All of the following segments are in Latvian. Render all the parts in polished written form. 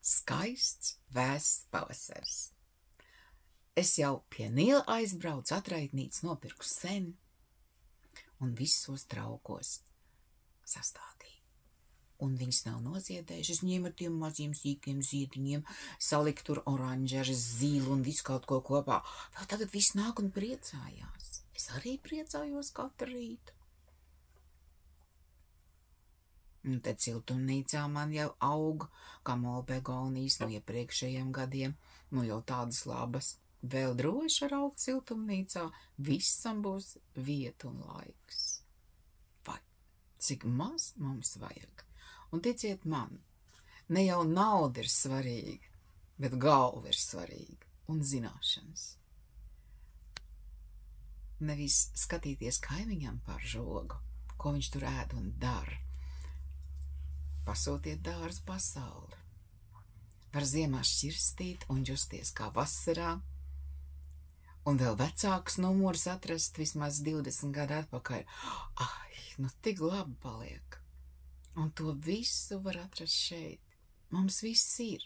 Skaists, vēss pavasaris. Es jau pie Nila aizbraucu, atraitnītes nopirku sen un visos traukos sastādīju. Un viņas nav noziedējuši. Es ņēmu ar tiem maziem sīkiem ziediņiem, saliku tur oranžeris, zīlu un visu kaut ko kopā. Vēl tagad viss nāk un priecājās. Es arī priecājos katru rītu. Un te siltumnīcā man jau aug kamolbegonijas no iepriekšējiem gadiem, nu jau tādas labas. Vēl droši ar augt siltumnīcā, visam būs vieta un laiks. Vai, cik maz mums vajag? Un ticiet man, ne jau nauda ir svarīga, bet galva ir svarīga un zināšanas. Nevis skatīties kaimiņam par žogu, ko viņš tur ēd un dara. Pasūtiet dārzu pasauli. Var ziemā šķirstīt un justies kā vasarā, un vēl vecāks numurs atrast vismaz 20 gadu atpakaļ. Ai, nu tik labi paliek. Un to visu var atrast šeit. Mums viss ir.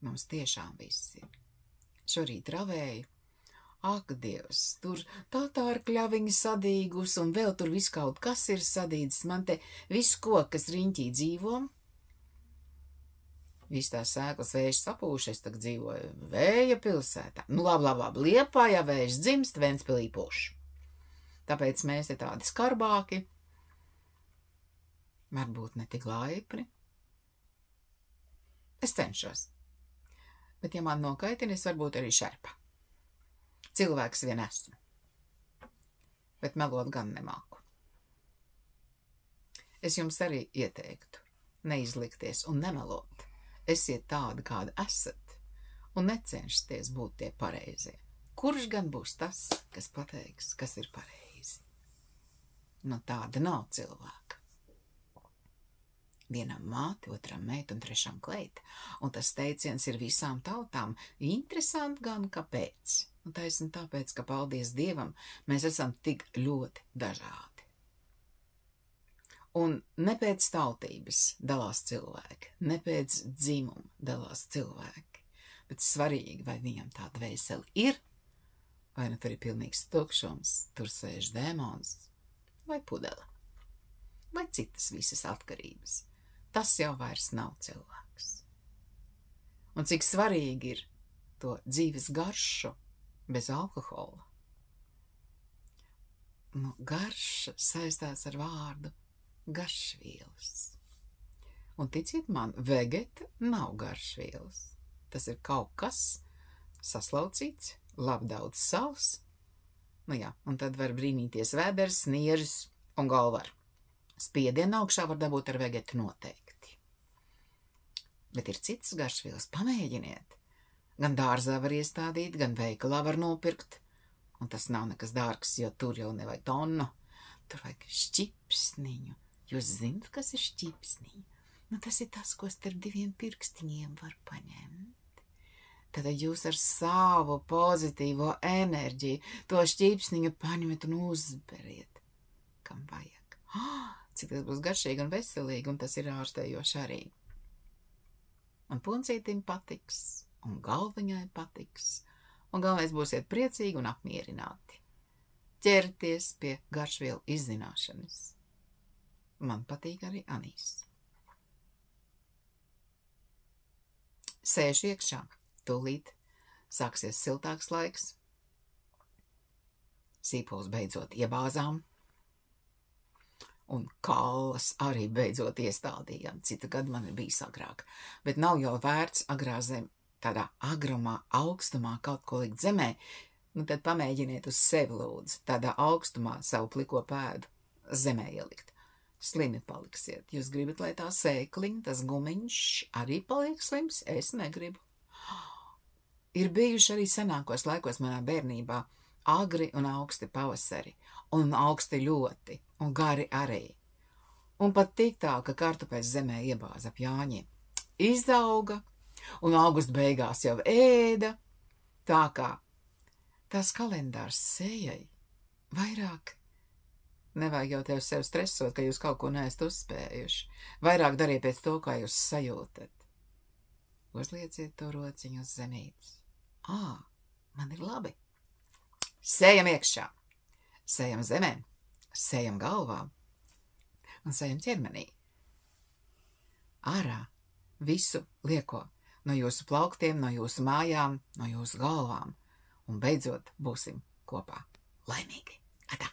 Mums tiešām viss ir. Šorīt ravēju. Ak, Dievs, tur tā ar kļaviņu sadīgus, un vēl tur viss kaut kas ir sadīdis. Man te viss kokas riņķī dzīvo. Viss tās sēklas vējš sapūši, es tagad dzīvoju Vēja pilsētā. Nu, labi, Liepājā vējš dzimst, Ventspilī puš. Tāpēc mēs te tādi skarbāki, varbūt ne tik laipni. Es cenšos, bet ja man nokaitina, es varbūt arī šerpa. Cilvēks vien esmu, bet melot gan nemāku. Es jums arī ieteiktu neizlikties un nemelot. Esiet tādi, kādi esat, un necenšaties būt tie pareizie. Kurš gan būs tas, kas pateiks, kas ir pareizi? Nu, tāda nav cilvēka. Vienam māte, otram meita un trešam kleita, un tas teiciens ir visām tautām. Interesanti gan, kāpēc? Un taisni tāpēc, ka, paldies Dievam, mēs esam tik ļoti dažādi. Un ne pēc tautības dalās cilvēki, ne pēc dzimuma dalās cilvēki, bet svarīgi, vai viņam tā dvēseli ir, vai nu tur ir pilnīgs tukšums, tur sēž dēmons, vai pudele, vai citas visas atkarības. Tas jau vairs nav cilvēks. Un cik svarīgi ir to dzīves garšu bez alkohola. Nu, garša saistās ar vārdu garšvielas. Un ticiet man, vegeta nav garšvielas. Tas ir kaut kas saslaucīts, labi daudz sals. Nu jā, un tad var brīnīties vēders, sniežas un galvar. Spiedienu augšā var dabūt ar vegetu noteikti. Bet ir citas garšvielas, pamēģiniet. Gan dārzā var iestādīt, gan veikalā var nopirkt. Un tas nav nekas dārgs, jo tur jau nevajag tonu. Tur vajag šķipsniņu. Jūs zināt, kas ir šķipsniņa? Nu, tas ir tas, ko starp diviem pirkstiņiem var paņemt. Tad jūs ar savu pozitīvo enerģiju to šķipsniņu paņemat un uzberiet, kam vajag. Cik tas būs garšīgi un veselīgi, un tas ir ārstējoši arī. Un puncītim patiks, un galviņai patiks, un galvenais būsiet priecīgi un apmierināti. Ķerties pie garšvielu izzināšanas. Man patīk arī anīs. Sēžu iekšā, tūlīt sāksies siltāks laiks. Sīpols beidzot iebāzām. Un kallas arī beidzot iestādījām. Citu gadu man ir bijis agrāk. Bet nav jau vērts agrā zem, tādā agrumā, augstumā kaut ko likt zemē. Nu tad pamēģiniet uz sevi lūdzu, tādā augstumā savu pliko pēdu zemē ielikt. Slimi paliksiet. Jūs gribat, lai tā sēkliņa, tas gumiņš arī paliek slims? Es negribu. Ir bijuši arī senākos laikos manā bērnībā agri un augsti pavasari, un augsti ļoti, un gari arī. Un pat tik tā, ka kartupeļs zemē iebāza ap jāņiem. Izauga, un augusta beigās jau ēda, tā kā tās kalendārs sējai vairāk. Nevajag jau tev sev stresot, ka jūs kaut ko neesat uzspējuši. Vairāk dariet pēc to, kā jūs sajūtat. Uzlieciet to rociņu uz zemītes. Man ir labi. Sējam iekšā. Sējam zemē. Sējam galvā. Un sējam ķermenī. Ārā visu lieko. No jūsu plauktiem, no jūsu mājām, no jūsu galvām. Un beidzot būsim kopā laimīgi. Atā!